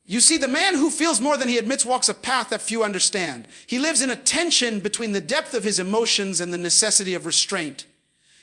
You see, the man who feels more than he admits walks a path that few understand. He lives in a tension between the depth of his emotions and the necessity of restraint.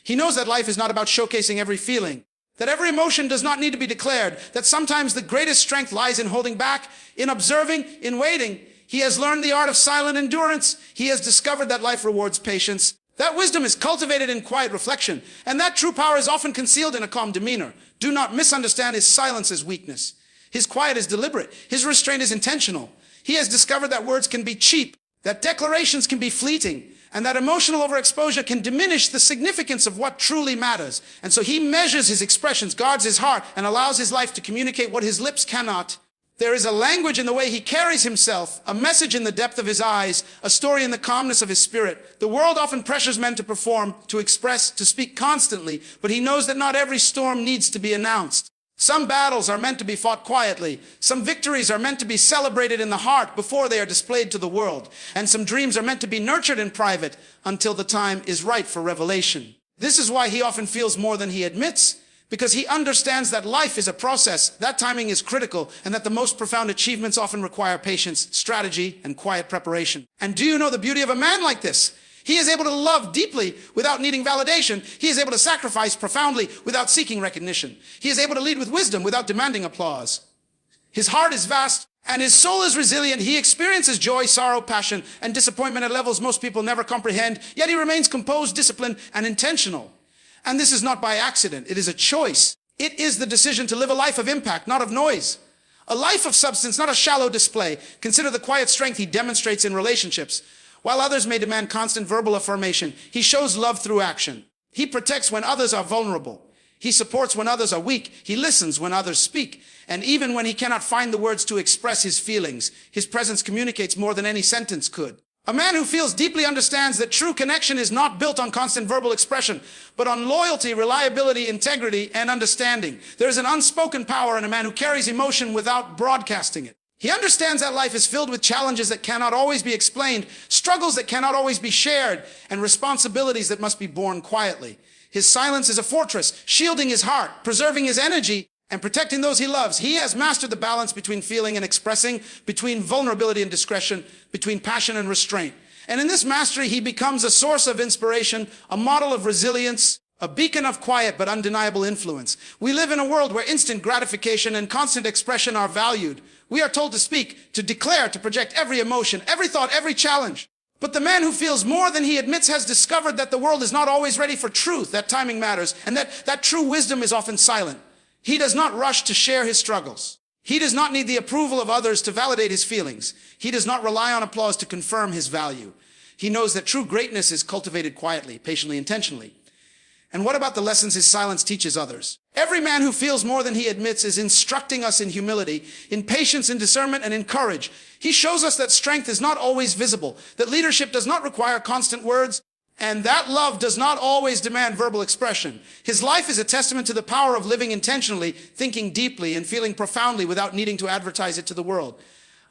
He knows that life is not about showcasing every feeling, that every emotion does not need to be declared, that sometimes the greatest strength lies in holding back, in observing, in waiting. He has learned the art of silent endurance. He has discovered that life rewards patience. That wisdom is cultivated in quiet reflection, and that true power is often concealed in a calm demeanor. Do not misunderstand his silence as weakness. His quiet is deliberate. His restraint is intentional. He has discovered that words can be cheap, that declarations can be fleeting, and that emotional overexposure can diminish the significance of what truly matters. And so he measures his expressions, guards his heart, and allows his life to communicate what his lips cannot. There is a language in the way he carries himself, a message in the depth of his eyes, a story in the calmness of his spirit. The world often pressures men to perform, to express, to speak constantly, but he knows that not every storm needs to be announced. Some battles are meant to be fought quietly. Some victories are meant to be celebrated in the heart before they are displayed to the world. And some dreams are meant to be nurtured in private until the time is right for revelation. This is why he often feels more than he admits, because he understands that life is a process, that timing is critical, and that the most profound achievements often require patience, strategy, and quiet preparation. And do you know the beauty of a man like this? He is able to love deeply without needing validation. He is able to sacrifice profoundly without seeking recognition. He is able to lead with wisdom without demanding applause. His heart is vast and his soul is resilient. He experiences joy, sorrow, passion, and disappointment at levels most people never comprehend, yet he remains composed, disciplined, and intentional. And this is not by accident. It is a choice. It is the decision to live a life of impact, not of noise. A life of substance, not a shallow display. Consider the quiet strength he demonstrates in relationships. While others may demand constant verbal affirmation, he shows love through action. He protects when others are vulnerable. He supports when others are weak. He listens when others speak. And even when he cannot find the words to express his feelings, his presence communicates more than any sentence could. A man who feels deeply understands that true connection is not built on constant verbal expression, but on loyalty, reliability, integrity, and understanding. There is an unspoken power in a man who carries emotion without broadcasting it. He understands that life is filled with challenges that cannot always be explained, struggles that cannot always be shared, and responsibilities that must be borne quietly. His silence is a fortress, shielding his heart, preserving his energy, and protecting those he loves. He has mastered the balance between feeling and expressing, between vulnerability and discretion, between passion and restraint. And in this mastery, he becomes a source of inspiration, a model of resilience, a beacon of quiet but undeniable influence. We live in a world where instant gratification and constant expression are valued. We are told to speak, to declare, to project every emotion, every thought, every challenge. But the man who feels more than he admits has discovered that the world is not always ready for truth, that timing matters, and that true wisdom is often silent. He does not rush to share his struggles. He does not need the approval of others to validate his feelings. He does not rely on applause to confirm his value. He knows that true greatness is cultivated quietly, patiently, intentionally. And what about the lessons his silence teaches others? Every man who feels more than he admits is instructing us in humility, in patience, in discernment, and in courage. He shows us that strength is not always visible, that leadership does not require constant words, and that love does not always demand verbal expression. His life is a testament to the power of living intentionally, thinking deeply, and feeling profoundly without needing to advertise it to the world.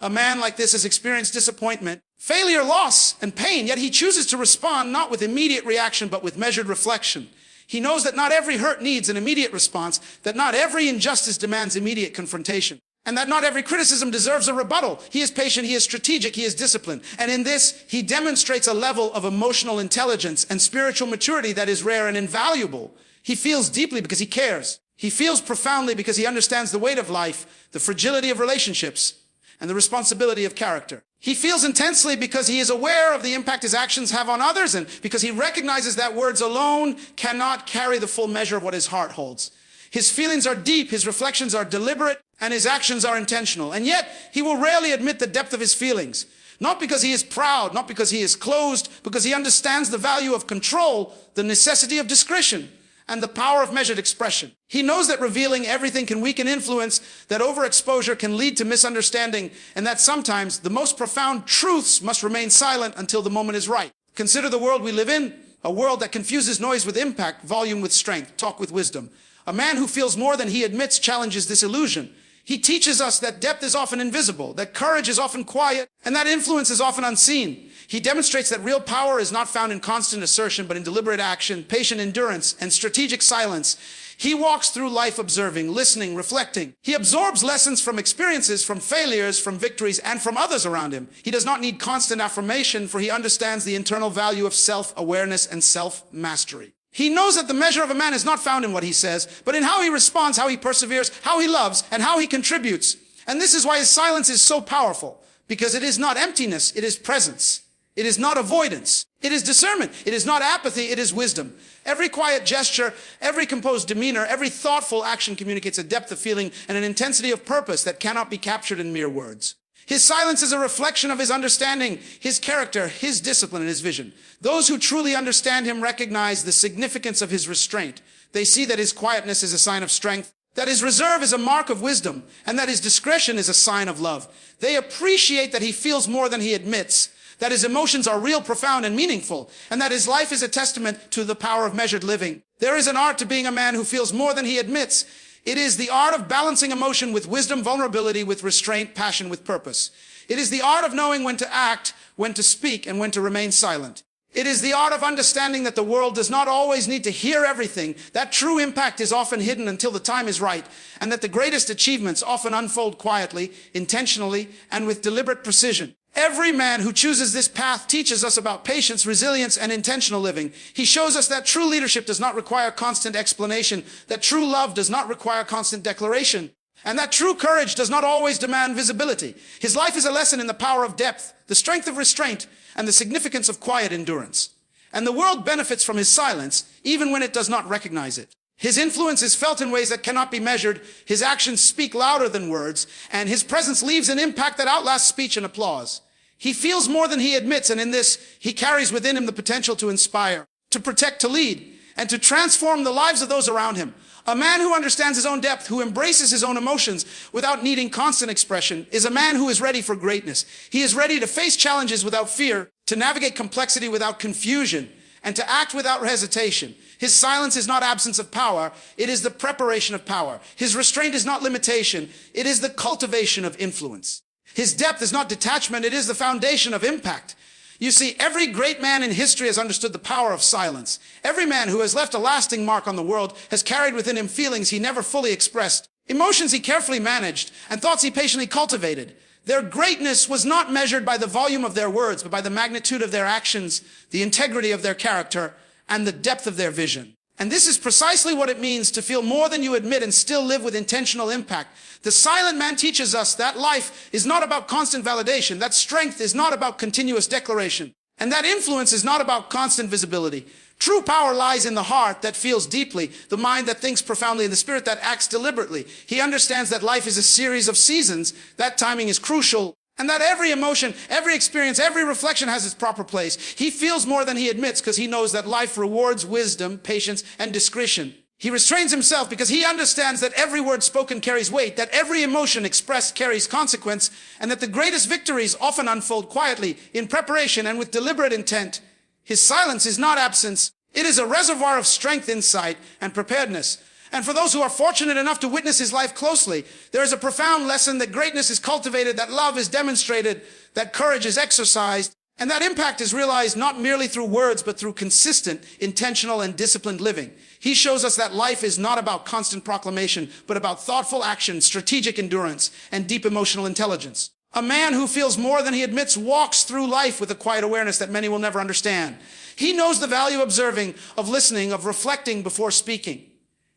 A man like this has experienced disappointment, failure, loss, and pain, yet he chooses to respond not with immediate reaction, but with measured reflection. He knows that not every hurt needs an immediate response, that not every injustice demands immediate confrontation, and that not every criticism deserves a rebuttal. He is patient, he is strategic, he is disciplined. And in this, he demonstrates a level of emotional intelligence and spiritual maturity that is rare and invaluable. He feels deeply because he cares. He feels profoundly because he understands the weight of life, the fragility of relationships, and the responsibility of character. He feels intensely because he is aware of the impact his actions have on others, and because he recognizes that words alone cannot carry the full measure of what his heart holds. His feelings are deep, his reflections are deliberate, and his actions are intentional. And yet, he will rarely admit the depth of his feelings. Not because he is proud, not because he is closed, because he understands the value of control, the necessity of discretion, and the power of measured expression. He knows that revealing everything can weaken influence, that overexposure can lead to misunderstanding, and that sometimes the most profound truths must remain silent until the moment is right. Consider the world we live in, a world that confuses noise with impact, volume with strength, talk with wisdom. A man who feels more than he admits challenges this illusion. He teaches us that depth is often invisible, that courage is often quiet, and that influence is often unseen. He demonstrates that real power is not found in constant assertion, but in deliberate action, patient endurance, and strategic silence. He walks through life observing, listening, reflecting. He absorbs lessons from experiences, from failures, from victories, and from others around him. He does not need constant affirmation, for he understands the internal value of self-awareness and self-mastery. He knows that the measure of a man is not found in what he says, but in how he responds, how he perseveres, how he loves, and how he contributes. And this is why his silence is so powerful, because it is not emptiness, it is presence. It is not avoidance. It is discernment. It is not apathy. It is wisdom. Every quiet gesture, every composed demeanor, every thoughtful action communicates a depth of feeling and an intensity of purpose that cannot be captured in mere words. His silence is a reflection of his understanding, his character, his discipline, and his vision. Those who truly understand him recognize the significance of his restraint. They see that his quietness is a sign of strength, that his reserve is a mark of wisdom, and that his discretion is a sign of love. They appreciate that he feels more than he admits, that his emotions are real, profound, and meaningful, and that his life is a testament to the power of measured living. There is an art to being a man who feels more than he admits. It is the art of balancing emotion with wisdom, vulnerability with restraint, passion with purpose. It is the art of knowing when to act, when to speak, and when to remain silent. It is the art of understanding that the world does not always need to hear everything, that true impact is often hidden until the time is right, and that the greatest achievements often unfold quietly, intentionally, and with deliberate precision. Every man who chooses this path teaches us about patience, resilience, and intentional living. He shows us that true leadership does not require constant explanation, that true love does not require constant declaration, and that true courage does not always demand visibility. His life is a lesson in the power of depth, the strength of restraint, and the significance of quiet endurance. And the world benefits from his silence, even when it does not recognize it. His influence is felt in ways that cannot be measured. His actions speak louder than words, and his presence leaves an impact that outlasts speech and applause. He feels more than he admits, and in this, he carries within him the potential to inspire, to protect, to lead, and to transform the lives of those around him. A man who understands his own depth, who embraces his own emotions without needing constant expression, is a man who is ready for greatness. He is ready to face challenges without fear, to navigate complexity without confusion, and to act without hesitation. His silence is not absence of power, it is the preparation of power. His restraint is not limitation, it is the cultivation of influence. His depth is not detachment, it is the foundation of impact. You see, every great man in history has understood the power of silence. Every man who has left a lasting mark on the world has carried within him feelings he never fully expressed, emotions he carefully managed, and thoughts he patiently cultivated. Their greatness was not measured by the volume of their words, but by the magnitude of their actions, the integrity of their character, and the depth of their vision. And this is precisely what it means to feel more than you admit and still live with intentional impact. The silent man teaches us that life is not about constant validation, that strength is not about continuous declaration, and that influence is not about constant visibility. True power lies in the heart that feels deeply, the mind that thinks profoundly, and the spirit that acts deliberately. He understands that life is a series of seasons, that timing is crucial, and that every emotion, every experience, every reflection has its proper place. He feels more than he admits because he knows that life rewards wisdom, patience, and discretion. He restrains himself because he understands that every word spoken carries weight, that every emotion expressed carries consequence, and that the greatest victories often unfold quietly, in preparation, and with deliberate intent. His silence is not absence. It is a reservoir of strength, insight, and preparedness. And for those who are fortunate enough to witness his life closely, there is a profound lesson that greatness is cultivated, that love is demonstrated, that courage is exercised, and that impact is realized not merely through words, but through consistent, intentional, and disciplined living. He shows us that life is not about constant proclamation, but about thoughtful action, strategic endurance, and deep emotional intelligence. A man who feels more than he admits walks through life with a quiet awareness that many will never understand. He knows the value of observing, of listening, of reflecting before speaking.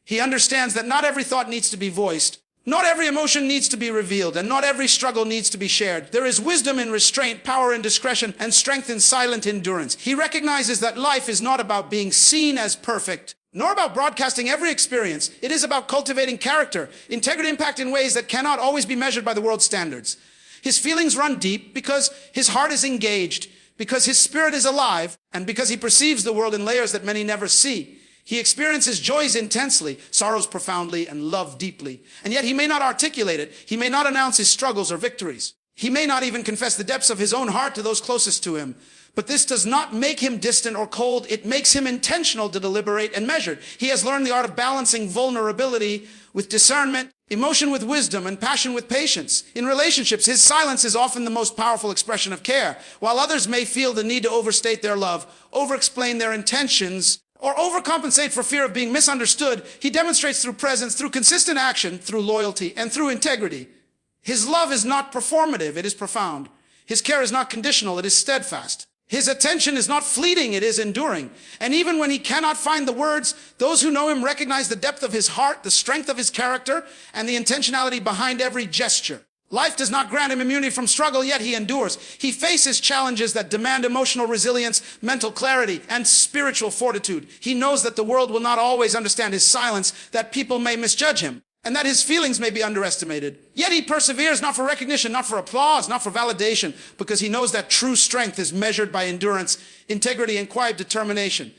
He understands that not every thought needs to be voiced, not every emotion needs to be revealed, and not every struggle needs to be shared. There is wisdom in restraint, power in discretion, and strength in silent endurance. He recognizes that life is not about being seen as perfect, nor about broadcasting every experience. It is about cultivating character, integrity, impact in ways that cannot always be measured by the world's standards. His feelings run deep because his heart is engaged, because his spirit is alive, and because he perceives the world in layers that many never see. He experiences joys intensely, sorrows profoundly, and love deeply. And yet he may not articulate it. He may not announce his struggles or victories. He may not even confess the depths of his own heart to those closest to him. But this does not make him distant or cold. It makes him intentional to deliberate and measured. He has learned the art of balancing vulnerability with discernment, emotion with wisdom, and passion with patience. In relationships, his silence is often the most powerful expression of care. While others may feel the need to overstate their love, over-explain their intentions, or overcompensate for fear of being misunderstood. He demonstrates through presence, through consistent action, through loyalty, and through integrity. His love is not performative, it is profound. His care is not conditional, it is steadfast. His attention is not fleeting, it is enduring. And even when he cannot find the words, those who know him recognize the depth of his heart, the strength of his character, and the intentionality behind every gesture. Life does not grant him immunity from struggle, yet he endures. He faces challenges that demand emotional resilience, mental clarity, and spiritual fortitude. He knows that the world will not always understand his silence, that people may misjudge him, and that his feelings may be underestimated. Yet he perseveres, not for recognition, not for applause, not for validation, because he knows that true strength is measured by endurance, integrity, and quiet determination.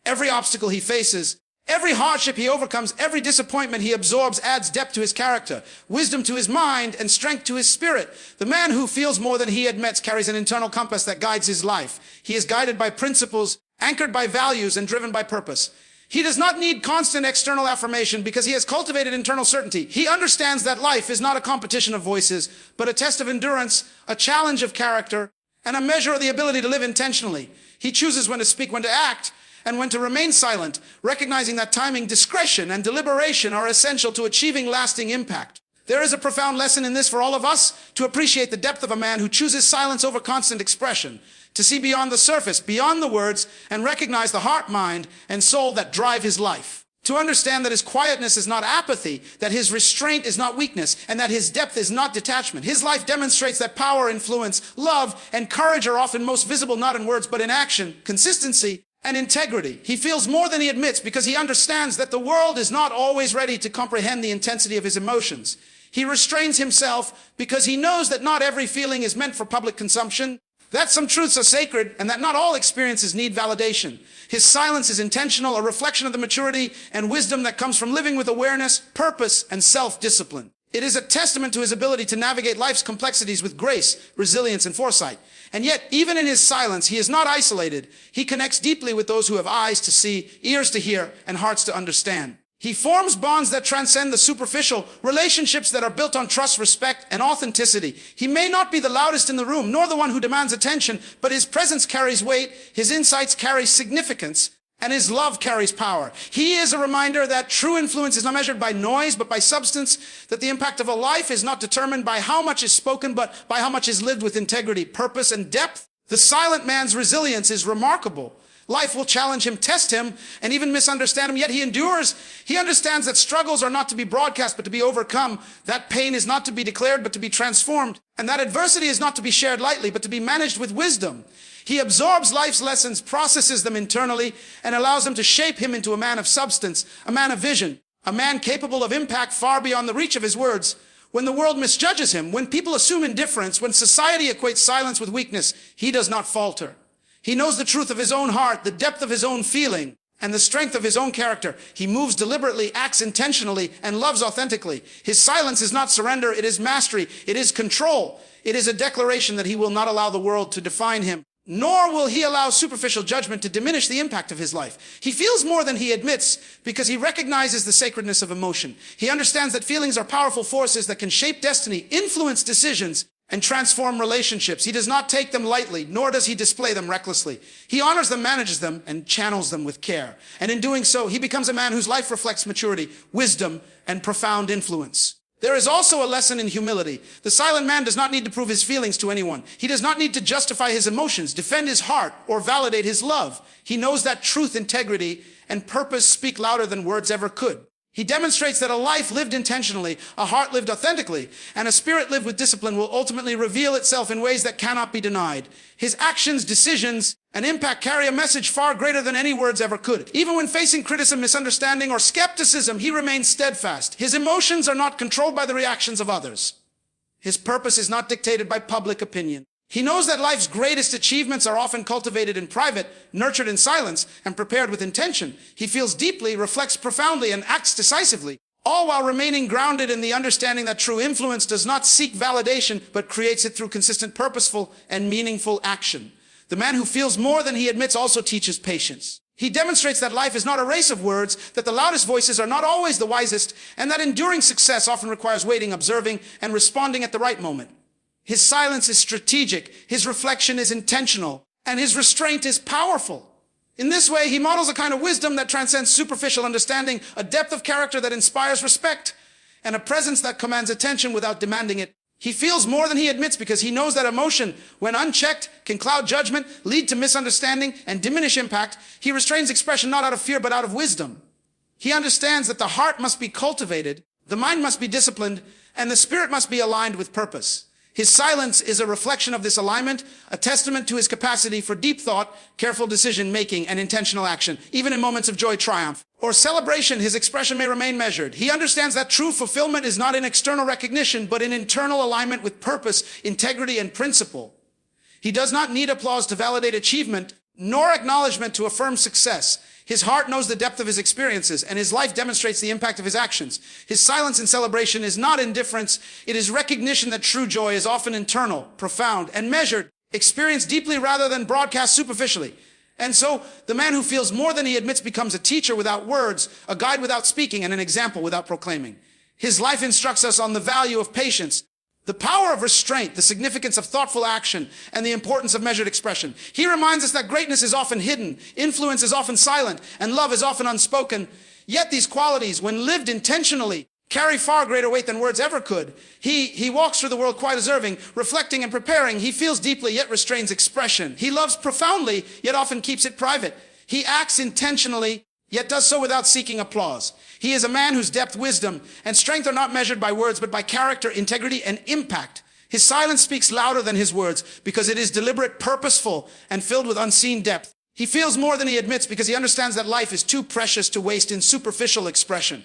Every obstacle he faces, every hardship he overcomes, every disappointment he absorbs adds depth to his character, wisdom to his mind, and strength to his spirit. The man who feels more than he admits carries an internal compass that guides his life. He is guided by principles, anchored by values, and driven by purpose. He does not need constant external affirmation because he has cultivated internal certainty. He understands that life is not a competition of voices, but a test of endurance, a challenge of character, and a measure of the ability to live intentionally. He chooses when to speak, when to act, and when to remain silent, recognizing that timing, discretion, and deliberation are essential to achieving lasting impact. There is a profound lesson in this for all of us, to appreciate the depth of a man who chooses silence over constant expression, to see beyond the surface, beyond the words, and recognize the heart, mind, and soul that drive his life. To understand that his quietness is not apathy, that his restraint is not weakness, and that his depth is not detachment. His life demonstrates that power, influence, love, and courage are often most visible not in words but in action, consistency, and integrity. He feels more than he admits because he understands that the world is not always ready to comprehend the intensity of his emotions. He restrains himself because he knows that not every feeling is meant for public consumption, that some truths are sacred, and that not all experiences need validation. His silence is intentional, a reflection of the maturity and wisdom that comes from living with awareness, purpose, and self-discipline. It is a testament to his ability to navigate life's complexities with grace, resilience, and foresight. And yet, even in his silence, he is not isolated. He connects deeply with those who have eyes to see, ears to hear, and hearts to understand. He forms bonds that transcend the superficial, relationships that are built on trust, respect, and authenticity. He may not be the loudest in the room, nor the one who demands attention, but his presence carries weight, his insights carry significance, and his love carries power. He is a reminder that true influence is not measured by noise, but by substance, that the impact of a life is not determined by how much is spoken, but by how much is lived with integrity, purpose, and depth. The silent man's resilience is remarkable. Life will challenge him, test him, and even misunderstand him, yet he endures. He understands that struggles are not to be broadcast, but to be overcome. That pain is not to be declared, but to be transformed. And that adversity is not to be shared lightly, but to be managed with wisdom. He absorbs life's lessons, processes them internally, and allows them to shape him into a man of substance, a man of vision, a man capable of impact far beyond the reach of his words. When the world misjudges him, when people assume indifference, when society equates silence with weakness, he does not falter. He knows the truth of his own heart, the depth of his own feeling, and the strength of his own character. He moves deliberately, acts intentionally, and loves authentically. His silence is not surrender, it is mastery, it is control. It is a declaration that he will not allow the world to define him, nor will he allow superficial judgment to diminish the impact of his life. He feels more than he admits because he recognizes the sacredness of emotion. He understands that feelings are powerful forces that can shape destiny, influence decisions, and transform relationships. He does not take them lightly, nor does he display them recklessly. He honors them, manages them, and channels them with care. And in doing so, he becomes a man whose life reflects maturity, wisdom, and profound influence. There is also a lesson in humility. The silent man does not need to prove his feelings to anyone. He does not need to justify his emotions, defend his heart, or validate his love. He knows that truth, integrity, and purpose speak louder than words ever could. He demonstrates that a life lived intentionally, a heart lived authentically, and a spirit lived with discipline will ultimately reveal itself in ways that cannot be denied. His actions, decisions, and impact carry a message far greater than any words ever could. Even when facing criticism, misunderstanding, or skepticism, he remains steadfast. His emotions are not controlled by the reactions of others. His purpose is not dictated by public opinion. He knows that life's greatest achievements are often cultivated in private, nurtured in silence, and prepared with intention. He feels deeply, reflects profoundly, and acts decisively, all while remaining grounded in the understanding that true influence does not seek validation, but creates it through consistent, purposeful, and meaningful action. The man who feels more than he admits also teaches patience. He demonstrates that life is not a race of words, that the loudest voices are not always the wisest, and that enduring success often requires waiting, observing, and responding at the right moment. His silence is strategic, his reflection is intentional, and his restraint is powerful. In this way, he models a kind of wisdom that transcends superficial understanding, a depth of character that inspires respect, and a presence that commands attention without demanding it. He feels more than he admits because he knows that emotion, when unchecked, can cloud judgment, lead to misunderstanding, and diminish impact. He restrains expression not out of fear but out of wisdom. He understands that the heart must be cultivated, the mind must be disciplined, and the spirit must be aligned with purpose. His silence is a reflection of this alignment, a testament to his capacity for deep thought, careful decision-making, and intentional action. Even in moments of joy, triumph, or celebration, his expression may remain measured. He understands that true fulfillment is not in external recognition, but in internal alignment with purpose, integrity, and principle. He does not need applause to validate achievement, nor acknowledgement to affirm success. His heart knows the depth of his experiences, and his life demonstrates the impact of his actions. His silence in celebration is not indifference. It is recognition that true joy is often internal, profound, and measured, experienced deeply rather than broadcast superficially. And so, the man who feels more than he admits becomes a teacher without words, a guide without speaking, and an example without proclaiming. His life instructs us on the value of patience, the power of restraint, the significance of thoughtful action, and the importance of measured expression. He reminds us that greatness is often hidden, influence is often silent, and love is often unspoken. Yet these qualities, when lived intentionally, carry far greater weight than words ever could. He walks through the world quite observing, reflecting and preparing. He feels deeply, yet restrains expression. He loves profoundly, yet often keeps it private. He acts intentionally, yet does so without seeking applause. He is a man whose depth, wisdom, and strength are not measured by words, but by character, integrity, and impact. His silence speaks louder than his words because it is deliberate, purposeful, and filled with unseen depth. He feels more than he admits because he understands that life is too precious to waste in superficial expression.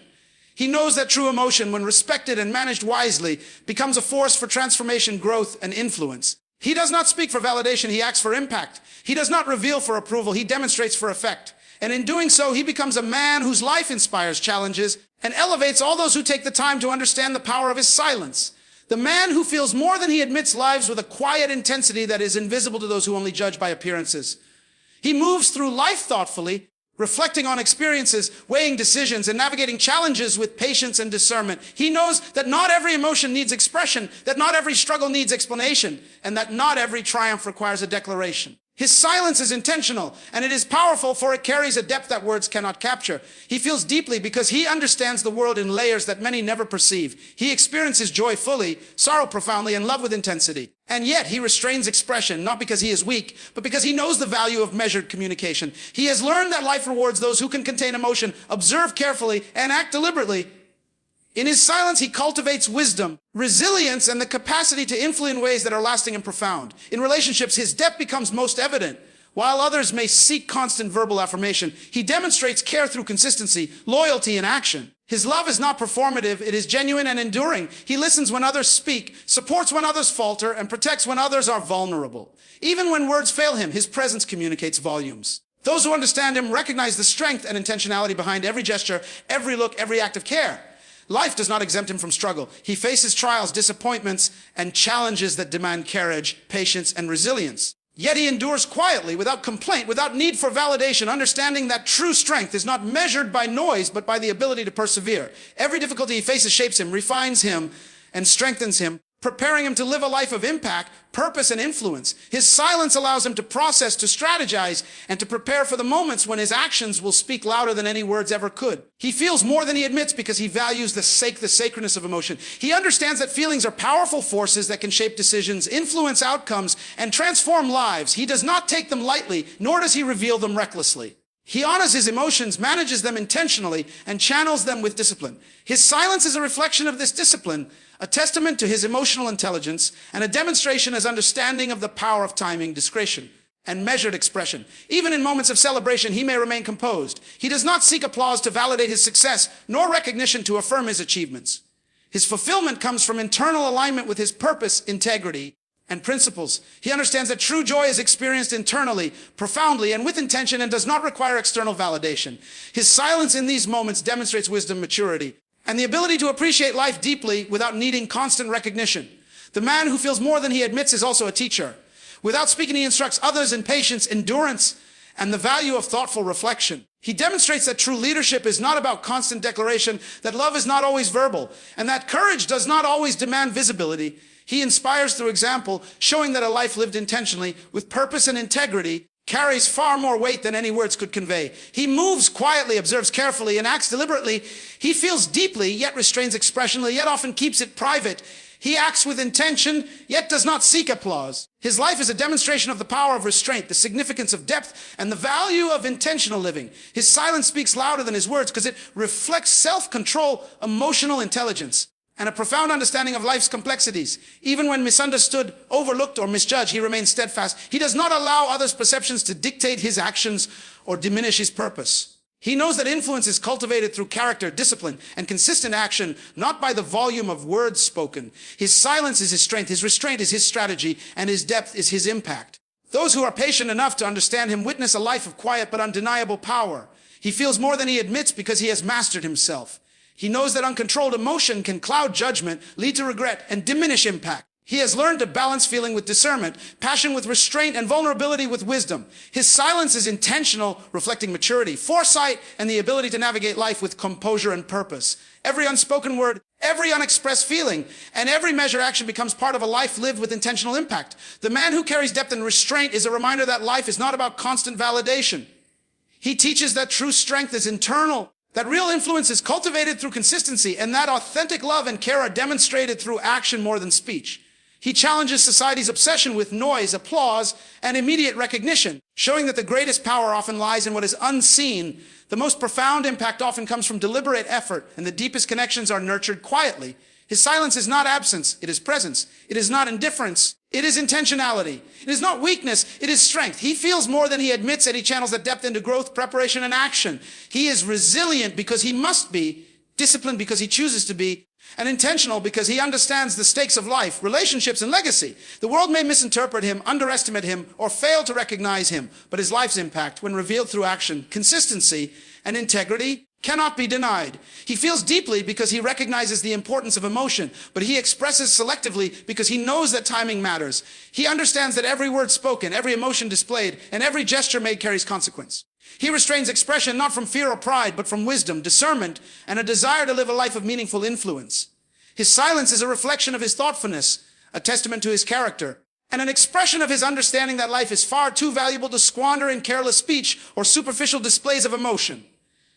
He knows that true emotion, when respected and managed wisely, becomes a force for transformation, growth, and influence. He does not speak for validation, he acts for impact. He does not reveal for approval, he demonstrates for effect. And in doing so, he becomes a man whose life inspires challenges and elevates all those who take the time to understand the power of his silence. The man who feels more than he admits lives with a quiet intensity that is invisible to those who only judge by appearances. He moves through life thoughtfully, reflecting on experiences, weighing decisions, and navigating challenges with patience and discernment. He knows that not every emotion needs expression, that not every struggle needs explanation, and that not every triumph requires a declaration. His silence is intentional, and it is powerful, for it carries a depth that words cannot capture. He feels deeply because he understands the world in layers that many never perceive. He experiences joy fully, sorrow profoundly, and love with intensity. And yet he restrains expression, not because he is weak, but because he knows the value of measured communication. He has learned that life rewards those who can contain emotion, observe carefully, and act deliberately. In his silence, he cultivates wisdom, resilience, and the capacity to influence in ways that are lasting and profound. In relationships, his depth becomes most evident. While others may seek constant verbal affirmation, he demonstrates care through consistency, loyalty, and action. His love is not performative, it is genuine and enduring. He listens when others speak, supports when others falter, and protects when others are vulnerable. Even when words fail him, his presence communicates volumes. Those who understand him recognize the strength and intentionality behind every gesture, every look, every act of care. Life does not exempt him from struggle. He faces trials, disappointments, and challenges that demand courage, patience, and resilience. Yet he endures quietly, without complaint, without need for validation, understanding that true strength is not measured by noise, but by the ability to persevere. Every difficulty he faces shapes him, refines him, and strengthens him, preparing him to live a life of impact, purpose, and influence. His silence allows him to process, to strategize, and to prepare for the moments when his actions will speak louder than any words ever could. He feels more than he admits because he values the sacredness of emotion. He understands that feelings are powerful forces that can shape decisions, influence outcomes, and transform lives. He does not take them lightly, nor does he reveal them recklessly. He honors his emotions, manages them intentionally, and channels them with discipline. His silence is a reflection of this discipline, a testament to his emotional intelligence, and a demonstration of his understanding of the power of timing, discretion, and measured expression. Even in moments of celebration, he may remain composed. He does not seek applause to validate his success, nor recognition to affirm his achievements. His fulfillment comes from internal alignment with his purpose, integrity, and principles. He understands that true joy is experienced internally, profoundly, and with intention, and does not require external validation. His silence in these moments demonstrates wisdom, maturity, and the ability to appreciate life deeply without needing constant recognition. The man who feels more than he admits is also a teacher. Without speaking, he instructs others in patience, endurance, and the value of thoughtful reflection. He demonstrates that true leadership is not about constant declaration, that love is not always verbal, and that courage does not always demand visibility. He inspires through example, showing that a life lived intentionally with purpose and integrity carries far more weight than any words could convey. He moves quietly, observes carefully, and acts deliberately. He feels deeply, yet restrains expressionally, yet often keeps it private. He acts with intention, yet does not seek applause. His life is a demonstration of the power of restraint, the significance of depth, and the value of intentional living. His silence speaks louder than his words because it reflects self-control, emotional intelligence, and a profound understanding of life's complexities. Even when misunderstood, overlooked, or misjudged, he remains steadfast. He does not allow others' perceptions to dictate his actions or diminish his purpose. He knows that influence is cultivated through character, discipline, and consistent action, not by the volume of words spoken. His silence is his strength, his restraint is his strategy, and his depth is his impact. Those who are patient enough to understand him witness a life of quiet but undeniable power. He feels more than he admits because he has mastered himself. He knows that uncontrolled emotion can cloud judgment, lead to regret, and diminish impact. He has learned to balance feeling with discernment, passion with restraint, and vulnerability with wisdom. His silence is intentional, reflecting maturity, foresight, and the ability to navigate life with composure and purpose. Every unspoken word, every unexpressed feeling, and every measured action becomes part of a life lived with intentional impact. The man who carries depth and restraint is a reminder that life is not about constant validation. He teaches that true strength is internal, that real influence is cultivated through consistency, and that authentic love and care are demonstrated through action more than speech. He challenges society's obsession with noise, applause, and immediate recognition, showing that the greatest power often lies in what is unseen. The most profound impact often comes from deliberate effort, and the deepest connections are nurtured quietly. His silence is not absence, it is presence. It is not indifference, it is intentionality. It is not weakness, it is strength. He feels more than he admits, and he channels that depth into growth, preparation, and action. He is resilient because he must be, disciplined because he chooses to be, and intentional because he understands the stakes of life, relationships, and legacy. The world may misinterpret him, underestimate him, or fail to recognize him, but his life's impact, when revealed through action, consistency, and integrity, cannot be denied. He feels deeply because he recognizes the importance of emotion, but he expresses selectively because he knows that timing matters. He understands that every word spoken, every emotion displayed, and every gesture made carries consequence. He restrains expression not from fear or pride, but from wisdom, discernment, and a desire to live a life of meaningful influence. His silence is a reflection of his thoughtfulness, a testament to his character, and an expression of his understanding that life is far too valuable to squander in careless speech or superficial displays of emotion.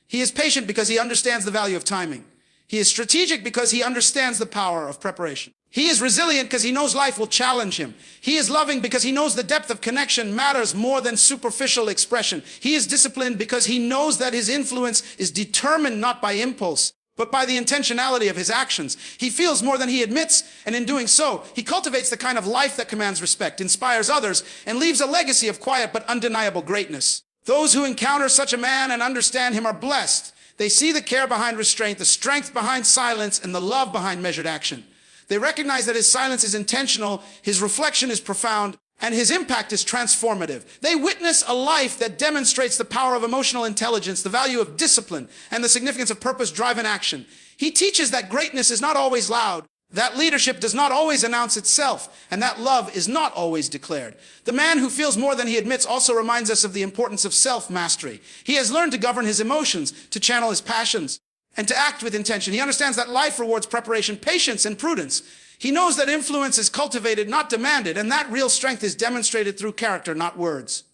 He is patient because he understands the value of timing. He is strategic because he understands the power of preparation. He is resilient because he knows life will challenge him. He is loving because he knows the depth of connection matters more than superficial expression. He is disciplined because he knows that his influence is determined not by impulse, but by the intentionality of his actions. He feels more than he admits, and in doing so, he cultivates the kind of life that commands respect, inspires others, and leaves a legacy of quiet but undeniable greatness. Those who encounter such a man and understand him are blessed. They see the care behind restraint, the strength behind silence, and the love behind measured action. They recognize that his silence is intentional, his reflection is profound, and his impact is transformative. They witness a life that demonstrates the power of emotional intelligence, the value of discipline, and the significance of purpose-driven action. He teaches that greatness is not always loud, that leadership does not always announce itself, and that love is not always declared. The man who feels more than he admits also reminds us of the importance of self-mastery. He has learned to govern his emotions, to channel his passions, and to act with intention. He understands that life rewards preparation, patience, and prudence. He knows that influence is cultivated, not demanded, and that real strength is demonstrated through character, not words.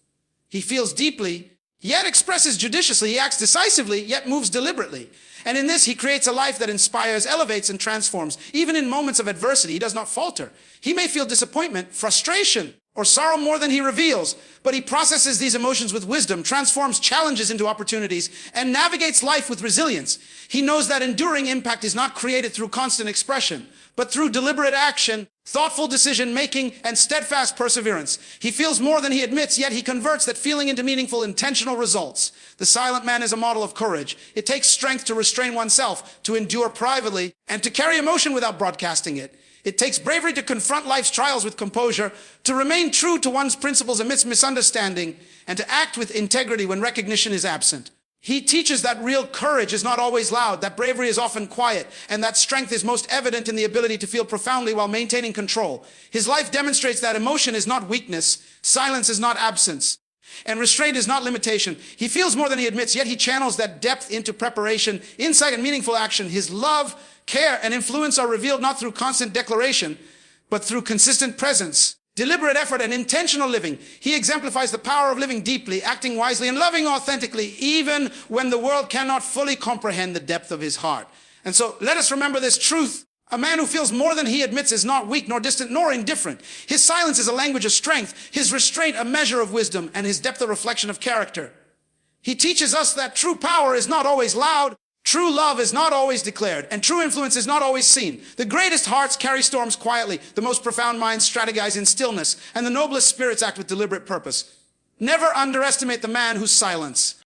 He feels deeply, yet expresses judiciously. He acts decisively, yet moves deliberately. And in this, he creates a life that inspires, elevates, and transforms. Even in moments of adversity, he does not falter. He may feel disappointment, frustration, or sorrow more than he reveals, but he processes these emotions with wisdom, transforms challenges into opportunities, and navigates life with resilience. He knows that enduring impact is not created through constant expression, but through deliberate action, thoughtful decision-making, and steadfast perseverance. He feels more than he admits, yet he converts that feeling into meaningful, intentional results. The silent man is a model of courage. It takes strength to restrain oneself, to endure privately, and to carry emotion without broadcasting it. It takes bravery to confront life's trials with composure, to remain true to one's principles amidst misunderstanding, and to act with integrity when recognition is absent. He teaches that real courage is not always loud, that bravery is often quiet, and that strength is most evident in the ability to feel profoundly while maintaining control. His life demonstrates that emotion is not weakness, silence is not absence, and restraint is not limitation. He feels more than he admits, yet he channels that depth into preparation, insight, and meaningful action. His love, care, and influence are revealed not through constant declaration, but through consistent presence, deliberate effort, and intentional living. He exemplifies the power of living deeply, acting wisely, and loving authentically, even when the world cannot fully comprehend the depth of his heart. And so let us remember this truth. A man who feels more than he admits is not weak, nor distant, nor indifferent. His silence is a language of strength, his restraint a measure of wisdom, and his depth a reflection of character. He teaches us that true power is not always loud, true love is not always declared, and true influence is not always seen. The greatest hearts carry storms quietly, the most profound minds strategize in stillness, and the noblest spirits act with deliberate purpose. Never underestimate the man whose silence